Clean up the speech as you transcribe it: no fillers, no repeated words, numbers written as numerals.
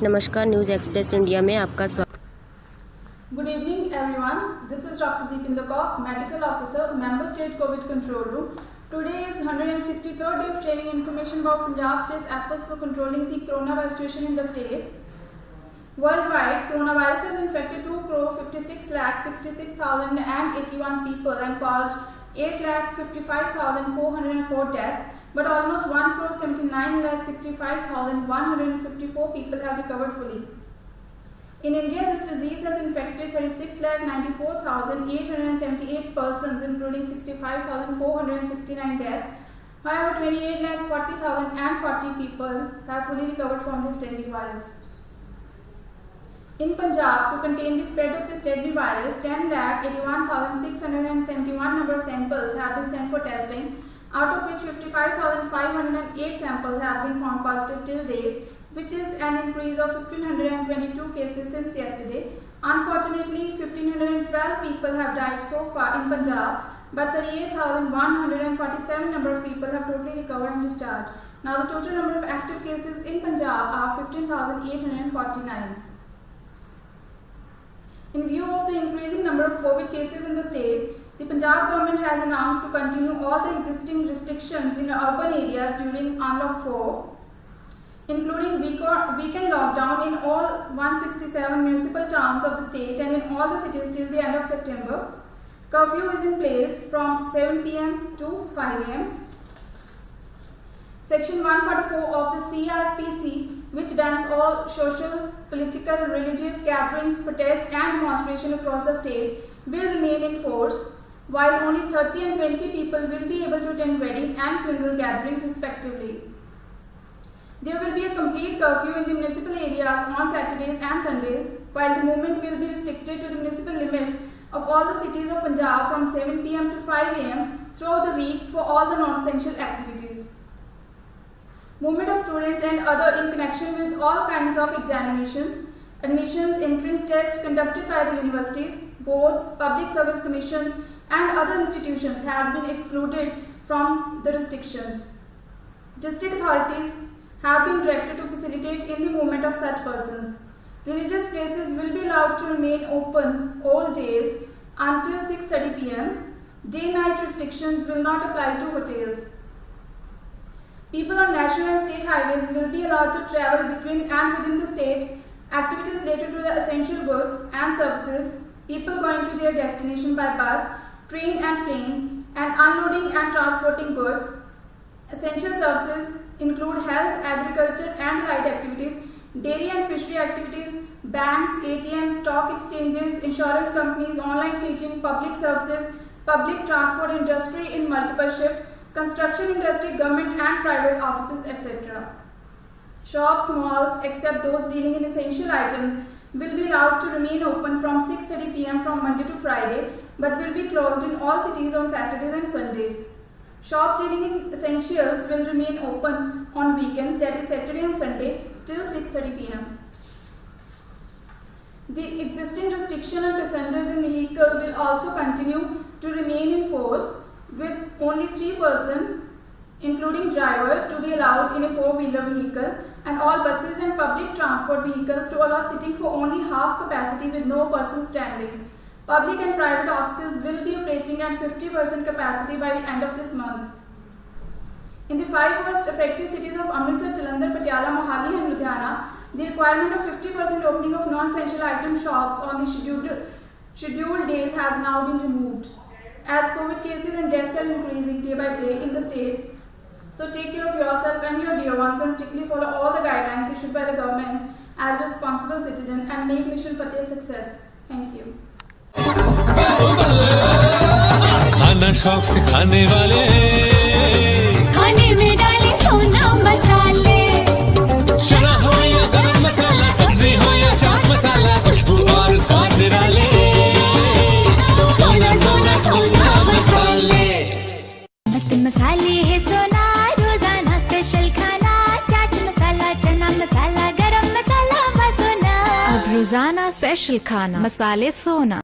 नमस्कार, news express India में आपका स्वागत। Good evening everyone. This is Dr. Deepinder Kaur, Medical Officer, Member State COVID Control Room. Today is 163rd day of sharing information about Punjab State's efforts for controlling the coronavirus situation in the state. Worldwide, coronavirus has infected 2,56,66,081 people and caused 8,55,404 deaths, but almost 1,79,65,154 people have recovered fully. In India, this disease has infected 36,94,878 persons, including 65,469 deaths. However, 28,40,040 people have fully recovered from this deadly virus. In Punjab, to contain the spread of this deadly virus, 10,81,671 number of samples have been sent for testing, out of which 55,508 samples have been found positive till date, which is an increase of 1,522 cases since yesterday. Unfortunately, 1,512 people have died so far in Punjab, but 38,147 number of people have totally recovered and discharged. Now the total number of active cases in Punjab are 15,849. In view of the increasing number of COVID cases in the state, the Punjab government has announced to continue all the existing restrictions in urban areas during Unlock 4, including weekend lockdown in all 167 municipal towns of the state and in all the cities till the end of September. Curfew is in place from 7 p.m. to 5 a.m. Section 144 of the CRPC, which bans all social, political, religious gatherings, protests and demonstration across the state, will remain in force, while only 30 and 20 people will be able to attend wedding and funeral gatherings respectively. There will be a complete curfew in the municipal areas on Saturdays and Sundays, while the movement will be restricted to the municipal limits of all the cities of Punjab from 7 p.m. to 5 a.m. throughout the week for all the non-essential activities. Movement of students and other in connection with all kinds of examinations, admissions, entrance tests conducted by the universities, boards, public service commissions and other institutions have been excluded from the restrictions. District authorities have been directed to facilitate in the movement of such persons. Religious places will be allowed to remain open all days until 6:30 p.m. Day-night restrictions will not apply to hotels. People on national and state highways will be allowed to travel between and within the state. Activities related to the essential goods and services, people going to their destination by bus, train and plane, and unloading and transporting goods. Essential services include health, agriculture and light activities, dairy and fishery activities, banks, ATMs, stock exchanges, insurance companies, online teaching, public services, public transport industry in multiple shifts, construction industry, government and private offices, etc. Shops, malls, except those dealing in essential items, will be allowed to remain open from 6:30 p.m. from Monday to Friday, but will be closed in all cities on Saturdays and Sundays. Shops dealing in essentials will remain open on weekends, that is Saturday and Sunday, till 6:30 p.m. The existing restriction on passengers in vehicle will also continue to remain in force, with only 3 persons, including driver, to be allowed in a 4-wheeler vehicle, and all buses and public transport vehicles to allow sitting for only half capacity with no person standing. Public and private offices will be operating at 50% capacity by the end of this month. In the 5 worst affected cities of Amritsar, Jalandhar, Patiala, Mohali and Ludhiana, the requirement of 50% opening of non-essential item shops on the scheduled days has now been removed, as COVID cases and deaths are increasing day by day in the state. So take care of yourself and your dear ones and strictly follow all the guidelines issued by the government as a responsible citizen and make Mission Fateh a success. Thank you. खाना शौक से खाने वाले, खाने में डाले सोना मसाले, चना हो या गरम मसाला, सब्जी हो या चाट मसाला, खुशबू और स्वाद निराले, सोना सोना सोना मसाले। मस्त मसाले है सोना, रोजाना स्पेशल खाना, चाट मसाला, चना मसाला, गरम मसाला, सोना। अब रोजाना स्पेशल खाना मसाले सोना।